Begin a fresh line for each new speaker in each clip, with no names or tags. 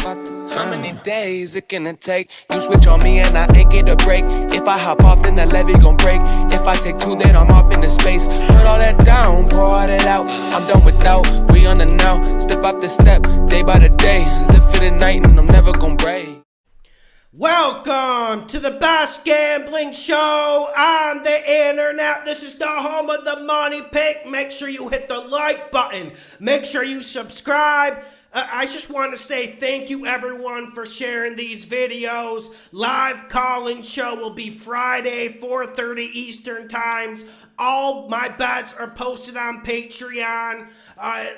fuck. How many days it gonna take? You switch on me and I ain't get a break. If I hop off, then the levee gon' break. If I take two, then I'm off into space. Put all that down, pour all that out. I'm done without, we on the now. Step after step, day by the day. Live for the night and I'm never gon' break.
Welcome to the best gambling show on the internet. This is the home of the money pick. Make sure you hit the like button. Make sure you subscribe. I just want to say thank you everyone for sharing these videos. Live call-in show will be Friday, 4:30 Eastern times. All my bets are posted on Patreon.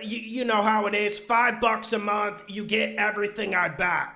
You know how it is. $5 a month. You get everything I bet.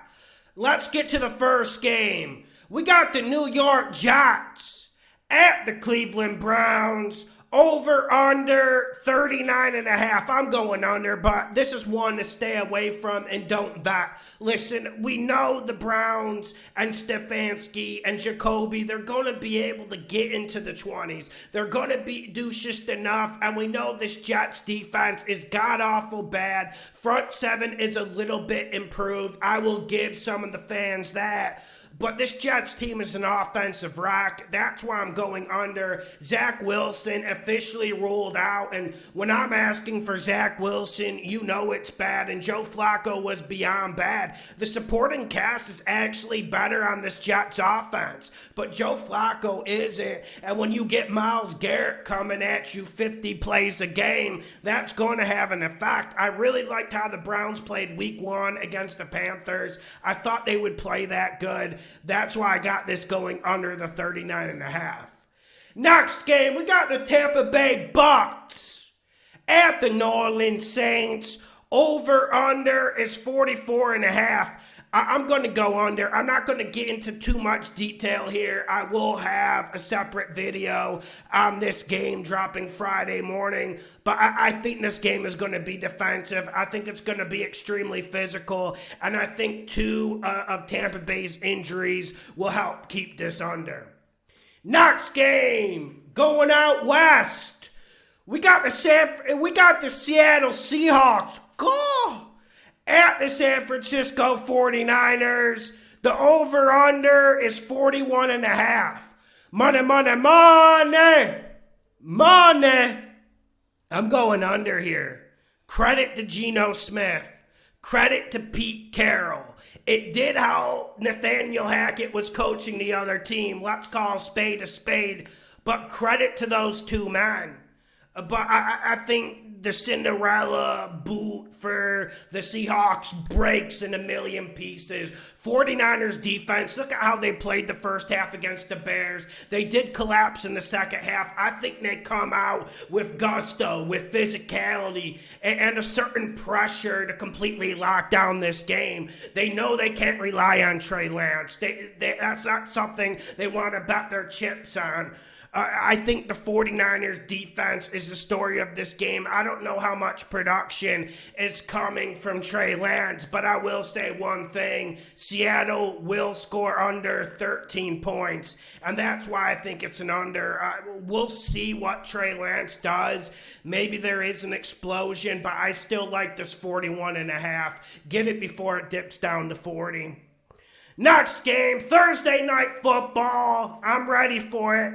Let's get to the first game. We got the New York Jets at the Cleveland Browns. Over under 39.5. I'm going under, but this is one to stay away from and don't bet. Listen, we know the Browns and Stefanski and Jacoby, they're going to be able to get into the 20s. They're going to do just enough, and we know this Jets defense is god-awful bad. Front seven is a little bit improved. I will give some of the fans that. But this Jets team is an offensive wreck. That's why I'm going under. Zach Wilson officially ruled out. And when I'm asking for Zach Wilson, you know it's bad. And Joe Flacco was beyond bad. The supporting cast is actually better on this Jets offense. But Joe Flacco isn't. And when you get Myles Garrett coming at you 50 plays a game, that's going to have an effect. I really liked how the Browns played week 1 against the Panthers. I thought they would play that good. That's why I got this going under the 39.5. Next game, we got the Tampa Bay Bucks at the New Orleans Saints. Over under is 44.5. I'm going to go under. I'm not going to get into too much detail here. I will have a separate video on this game dropping Friday morning. But I think this game is going to be defensive. I think it's going to be extremely physical. And I think two of Tampa Bay's injuries will help keep this under. Next game, going out west. We got the Seattle Seahawks. Go! At the San Francisco 49ers, the over-under is 41.5. Money, money, money! Money! I'm going under here. Credit to Geno Smith. Credit to Pete Carroll. It did how Nathaniel Hackett was coaching the other team. Let's call a spade. But credit to those two men. But I think the Cinderella boot for the Seahawks breaks in a million pieces. 49ers defense, look at how they played the first half against the Bears. They did collapse in the second half. I think they come out with gusto, with physicality, and a certain pressure to completely lock down this game. They know they can't rely on Trey Lance. That's not something they want to bet their chips on. I think the 49ers defense is the story of this game. I don't know how much production is coming from Trey Lance, but I will say one thing. Seattle will score under 13 points, and that's why I think it's an under. We'll see what Trey Lance does. Maybe there is an explosion, but I still like this 41.5. Get it before it dips down to 40. Next game, Thursday Night Football. I'm ready for it.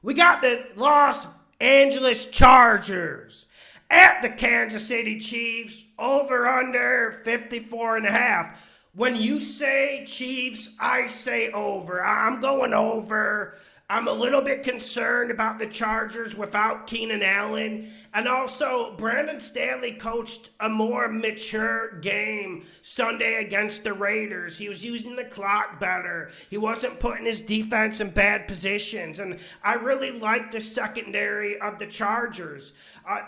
We got the Los Angeles Chargers at the Kansas City Chiefs, over under 54.5. When you say Chiefs, I say over. I'm going over. I'm a little bit concerned about the Chargers without Keenan Allen. And also, Brandon Staley coached a more mature game Sunday against the Raiders. He was using the clock better. He wasn't putting his defense in bad positions. And I really like the secondary of the Chargers.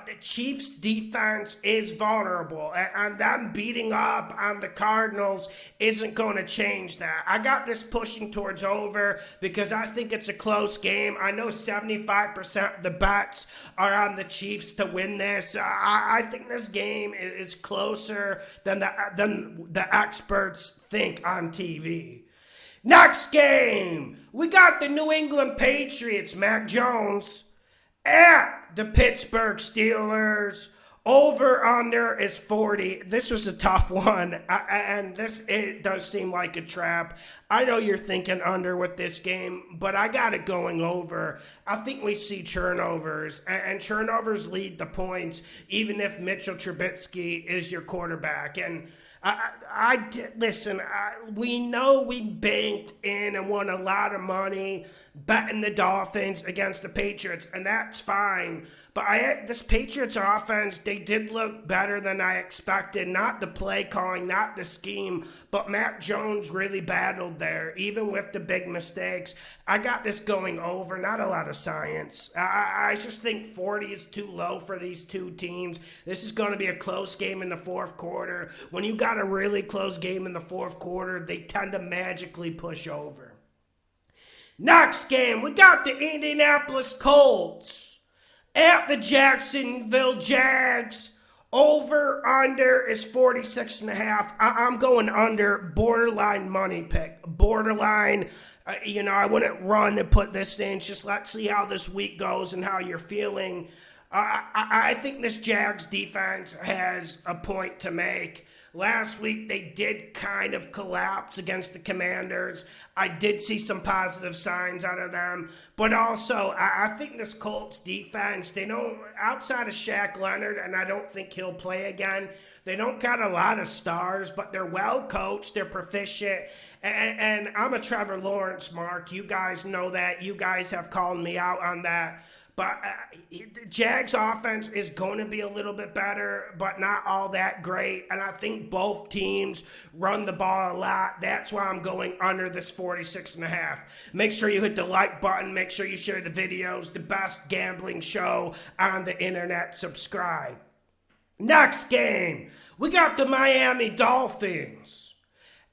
The Chiefs' defense is vulnerable, and them beating up on the Cardinals isn't going to change that. I got this pushing towards over because I think it's a close game. I know 75% of the bets are on the Chiefs to win this. I think this game is closer than the experts think on TV. Next game, we got the New England Patriots, Mac Jones, at the Pittsburgh Steelers, Over under is 40. This was a tough one, and it does seem like a trap. I know you're thinking under with this game, but I got it going over. I think we see turnovers, and turnovers lead to points, even if Mitchell Trubisky is your quarterback. And listen, we know we banked in and won a lot of money betting the Dolphins against the Patriots, and that's fine. But this Patriots offense, they did look better than I expected. Not the play calling, not the scheme, but Matt Jones really battled there, even with the big mistakes. I got this going over, not a lot of science. I just think 40 is too low for these two teams. This is going to be a close game in the fourth quarter. When you got a really close game in the fourth quarter, they tend to magically push over. Next game, we got the Indianapolis Colts at the Jacksonville Jags. Over under is 46.5. I'm going under, borderline money pick. Borderline, I wouldn't run and put this in. Just let's see how this week goes and how you're feeling. I think this Jags defense has a point to make. Last week, they did kind of collapse against the Commanders. I did see some positive signs out of them. But also, I think this Colts defense, they don't, outside of Shaq Leonard, and I don't think he'll play again, they don't got a lot of stars, but they're well coached, they're proficient. And I'm a Trevor Lawrence mark. You guys know that. You guys have called me out on that. But the Jags offense is going to be a little bit better, but not all that great. And I think both teams run the ball a lot. That's why I'm going under this 46.5. Make sure you hit the like button. Make sure you share the videos. The best gambling show on the internet. Subscribe. Next game, we got the Miami Dolphins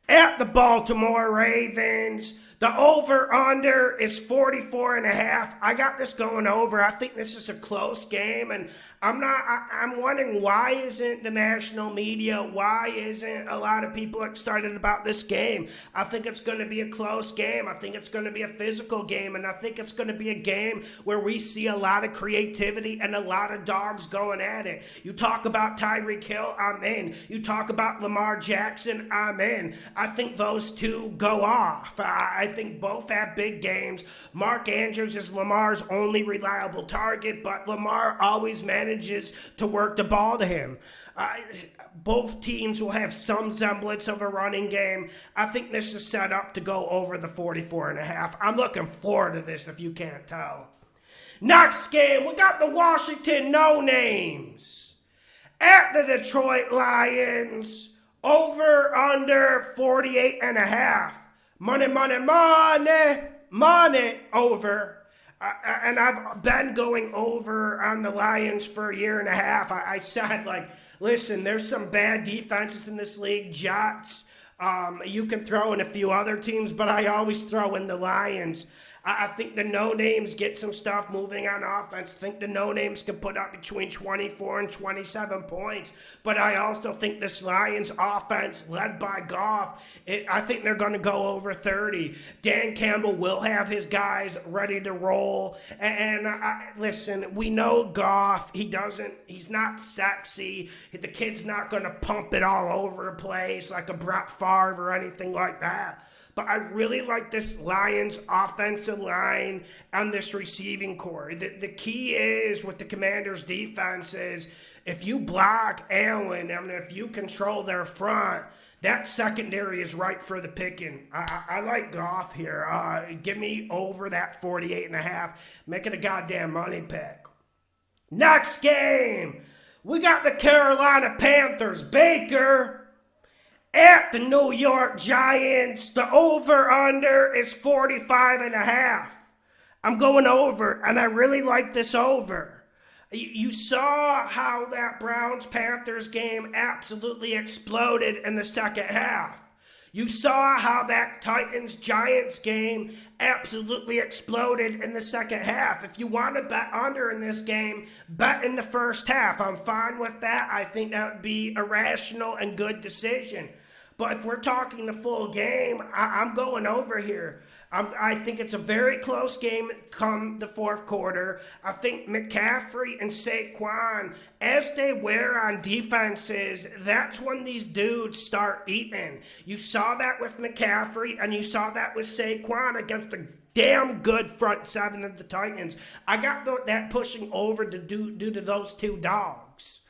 at the Baltimore Ravens. The over-under is 44.5. I got this going over. I think this is a close game, and I'm wondering why isn't the national media, why isn't a lot of people excited about this game? I think it's going to be a close game. I think it's going to be a physical game, and I think it's going to be a game where we see a lot of creativity and a lot of dogs going at it. You talk about Tyreek Hill, I'm in. You talk about Lamar Jackson, I'm in. I think those two go off. I think both have big games. Mark Andrews is Lamar's only reliable target, but Lamar always manages to work the ball to him. Both teams will have some semblance of a running game. I think this is set up to go over the 44.5. I'm looking forward to this if you can't tell. Next game, we got the Washington No-Names at the Detroit Lions. Over under 48.5. Money, over. And I've been going over on the Lions for a year and a half. I said, listen, there's some bad defenses in this league. Jets, you can throw in a few other teams, but I always throw in the Lions. I think the no-names get some stuff moving on offense. I think the no-names can put up between 24 and 27 points. But I also think this Lions offense, led by Goff, I think they're going to go over 30. Dan Campbell will have his guys ready to roll. And listen, we know Goff. He's not sexy. The kid's not going to pump it all over the place like a Brett Favre or anything like that. But I really like this Lions offensive line and this receiving core. The key is with the Commanders' defense is if you block Allen and if you control their front, that secondary is ripe for the picking. I like Goff here. Give me over that 48.5. Make it a goddamn money pick. Next game, we got the Carolina Panthers. Baker at the New York Giants. The over-under is 45.5. I'm going over, and I really like this over. You saw how that Browns-Panthers game absolutely exploded in the second half. You saw how that Titans-Giants game absolutely exploded in the second half. If you want to bet under in this game, bet in the first half. I'm fine with that. I think that would be a rational and good decision. But if we're talking the full game, I'm going over here. I think it's a very close game come the fourth quarter. I think McCaffrey and Saquon, as they wear on defenses, that's when these dudes start eating. You saw that with McCaffrey, and you saw that with Saquon against the damn good front seven of the Titans. I got that pushing over due to those two dogs.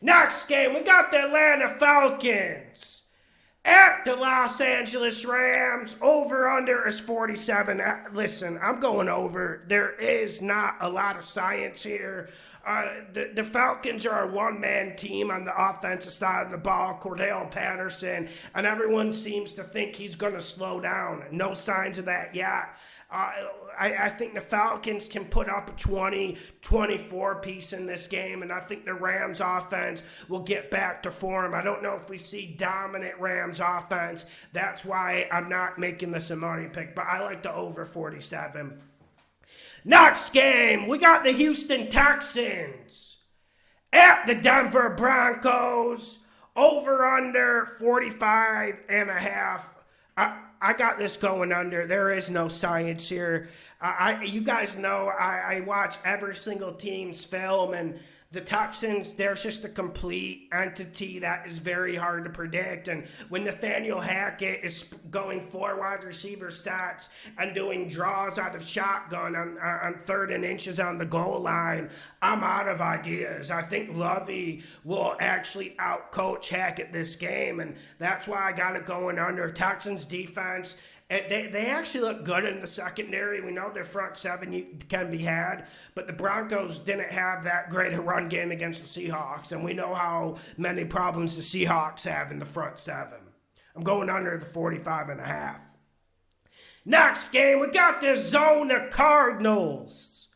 Next game, we got the Atlanta Falcons at the Los Angeles Rams. Over under is 47. Listen, I'm going over. There is not a lot of science here. The Falcons are a one-man team on the offensive side of the ball. Cordell Patterson, and everyone seems to think he's going to slow down. No signs of that yet. I think the Falcons can put up a 20-24 piece in this game, and I think the Rams offense will get back to form. I don't know if we see dominant Rams offense. That's why I'm not making this a money pick, but I like the over 47. Next game, we got the Houston Texans at the Denver Broncos. Over under 45 and a half. I got this going under. There is no science here. You guys know I watch every single team's film, and the Texans, they're just a complete entity that is very hard to predict. And when Nathaniel Hackett is going 4 wide receiver sets and doing draws out of shotgun on third and inches on the goal line, I'm out of ideas. I think Lovey will actually outcoach Hackett this game, and that's why I got it going under. Texans defense, they actually look good in the secondary. We know their front seven can be had, but the Broncos didn't have that great a run game against the Seahawks, and we know how many problems the Seahawks have in the front seven. I'm going under the 45 and a half. Next game, we got the Arizona Cardinals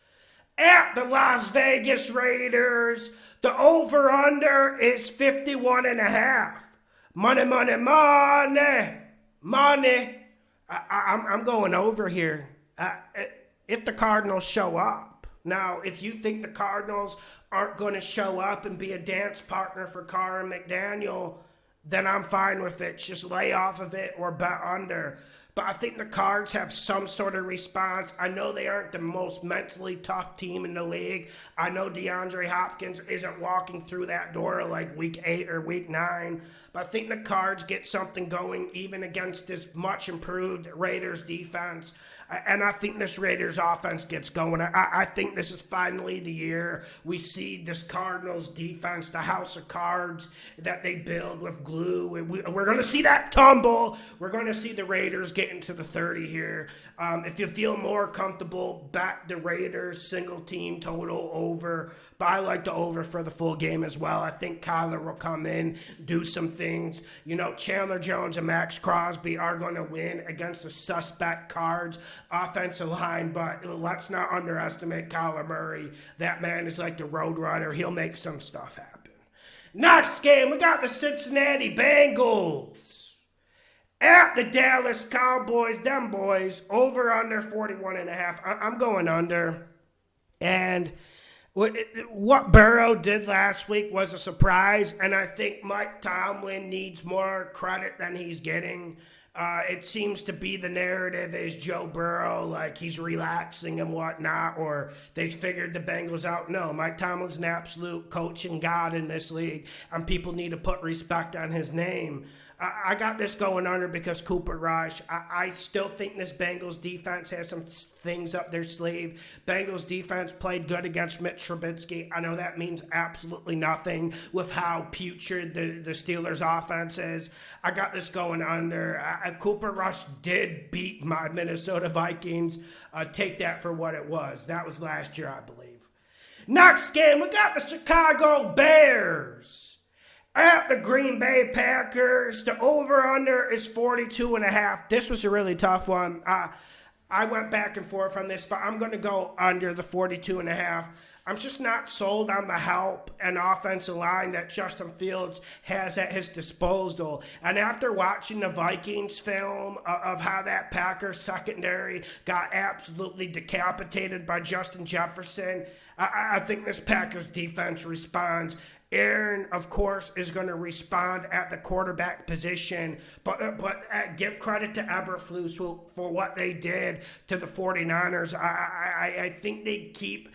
at the Las Vegas Raiders. The over-under is 51 and a half. Money, money, money, money. I'm going over here. If the Cardinals show up. Now, if you think the Cardinals aren't going to show up and be a dance partner for Carr and McDaniel, then I'm fine with it. Just lay off of it or bet under. But I think the Cards have some sort of response. I know they aren't the most mentally tough team in the league. I know DeAndre Hopkins isn't walking through that door like week 8 or week 9. But I think the Cards get something going even against this much improved Raiders defense. And I think this Raiders offense gets going. I think this is finally the year we see this Cardinals defense, the house of cards that they build with glue. We're going to see that tumble. We're going to see the Raiders get into the 30 here. If you feel more comfortable, bet the Raiders single team total over. But I like the over for the full game as well. I think Kyler will come in, do some things. You know, Chandler Jones and Max Crosby are going to win against the suspect Cards offensive line, but let's not underestimate Kyler Murray. That man is like the road runner. He'll make some stuff happen. Next game, we got the Cincinnati Bengals at the Dallas Cowboys. Them boys, over under 41 and a half. I'm going under. And what Burrow did last week was a surprise, and I think Mike Tomlin needs more credit than he's getting. It seems to be the narrative is Joe Burrow, like he's relaxing and whatnot, or they figured the Bengals out. No, Mike Tomlin's an absolute coaching god in this league, and people need to put respect on his name. I got this going under because Cooper Rush. I still think this Bengals defense has some things up their sleeve. Bengals defense played good against Mitch Trubisky. I know that means absolutely nothing with how putrid the Steelers offense is. I got this going under. Cooper Rush did beat my Minnesota Vikings. Take that for what it was. That was last year, I believe. Next game, we got the Chicago Bears at the Green Bay Packers. The over-under is 42 and a half. This was a really tough one. I went back and forth on this, but I'm going to go under the 42 and a half. I'm just not sold on the help and offensive line that Justin Fields has at his disposal. And after watching the Vikings film of how that Packers secondary got absolutely decapitated by Justin Jefferson, I think this Packers defense responds. Aaron, of course, is going to respond at the quarterback position, but give credit to Eberflus for what they did to the 49ers. I think they keep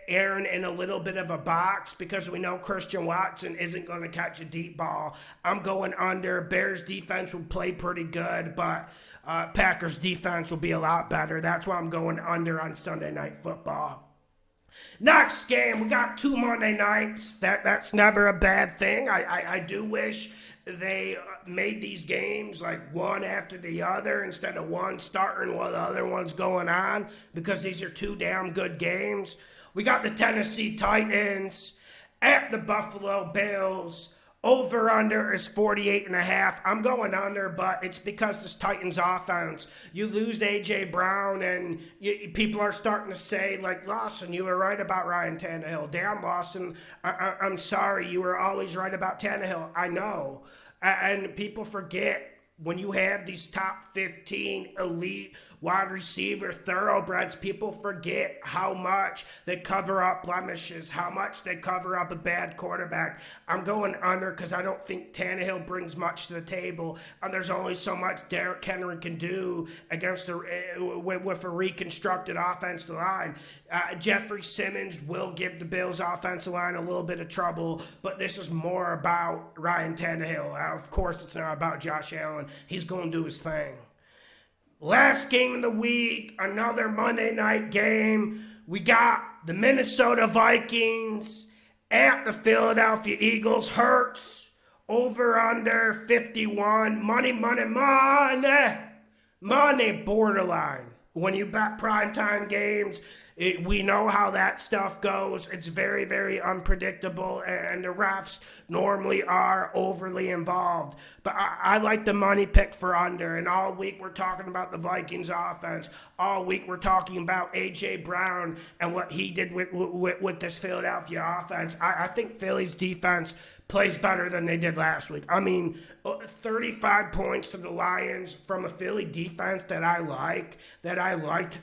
Aaron in a little bit of a box because we know Christian Watson isn't going to catch a deep ball. I'm going under. Bears defense will play pretty good, but Packers defense will be a lot better. That's why I'm going under on Sunday Night Football. Next game, we got 2 Monday nights. That's never a bad thing. I do wish they made these games like one after the other instead of one starting while the other one's going on, because these are 2 damn good games. We got the Tennessee Titans at the Buffalo Bills. Over-under is 48.5. I'm going under, but it's because this Titans offense. You lose A.J. Brown, and people are starting to say, like, Lawson, you were right about Ryan Tannehill. Damn, Lawson, I'm sorry. You were always right about Tannehill. I know. And people forget when you have these top 15 elite wide receiver thoroughbreds, people forget how much they cover up blemishes, how much they cover up a bad quarterback. I'm going under because I don't think Tannehill brings much to the table, and there's only so much Derrick Henry can do against with a reconstructed offensive line. Jeffrey Simmons will give the Bills' offensive line a little bit of trouble, but this is more about Ryan Tannehill. Of course, it's not about Josh Allen. He's going to do his thing. Last game of the week, another Monday night game. We got the Minnesota Vikings at the Philadelphia Eagles. Hurts, over under 51. Money, borderline. When you bet primetime games, we know how that stuff goes. It's very, very unpredictable, and the refs normally are overly involved. But I like the money pick for under, and all week we're talking about the Vikings offense. All week we're talking about A.J. Brown and what he did with this Philadelphia offense. I think Philly's defense plays better than they did last week. I mean, 35 points to the Lions from a Philly defense that I liked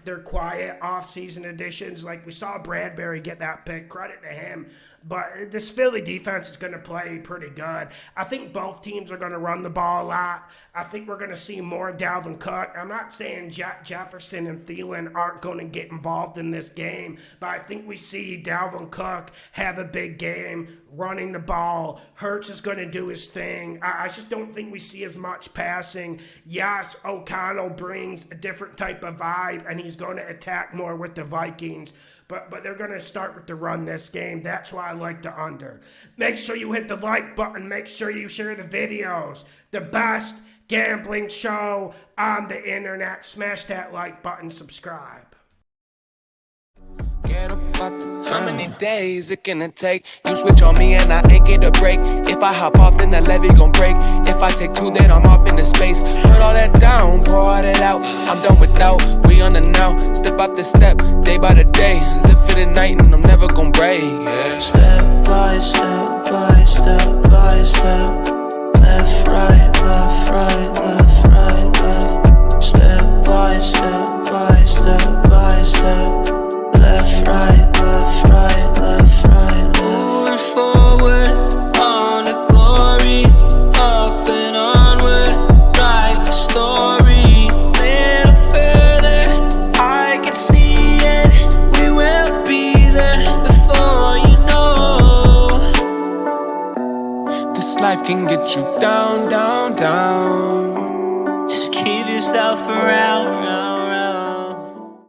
their quiet offseason additions. Like, we saw Bradbury get that pick. Credit to him. But this Philly defense is going to play pretty good. I think both teams are going to run the ball a lot. I think we're going to see more Dalvin Cook. I'm not saying Jefferson and Thielen aren't going to get involved in this game, but I think we see Dalvin Cook have a big game running the ball. Hurts is going to do his thing. I just don't think we see as much passing. Yes, O'Connell brings a different type of vibe, and he's going to attack more with the Vikings. But they're going to start with the run this game. That's why I like the under. Make sure you hit the like button. Make sure you share the videos. The best gambling show on the internet. Smash that like button. Subscribe.
How many days it gonna take? You switch on me and I ain't get a break. If I hop off, then the levee gon' break. If I take 2, then I'm off into space. Put all that down, pour all that out. I'm done without, we on the now. Step after step, day by the day. Live for the night and I'm never gon' break. Yeah.
Step by step, by step, by step. Left, right, left, right, left, right, left. Step by step, by step, by step. Left, right, left, right, left, right, left. Moving forward on the glory, up and onward, write the story. Little further, I can see it. We will be there before you know.
This life can get you down, down, down.
Just keep yourself around.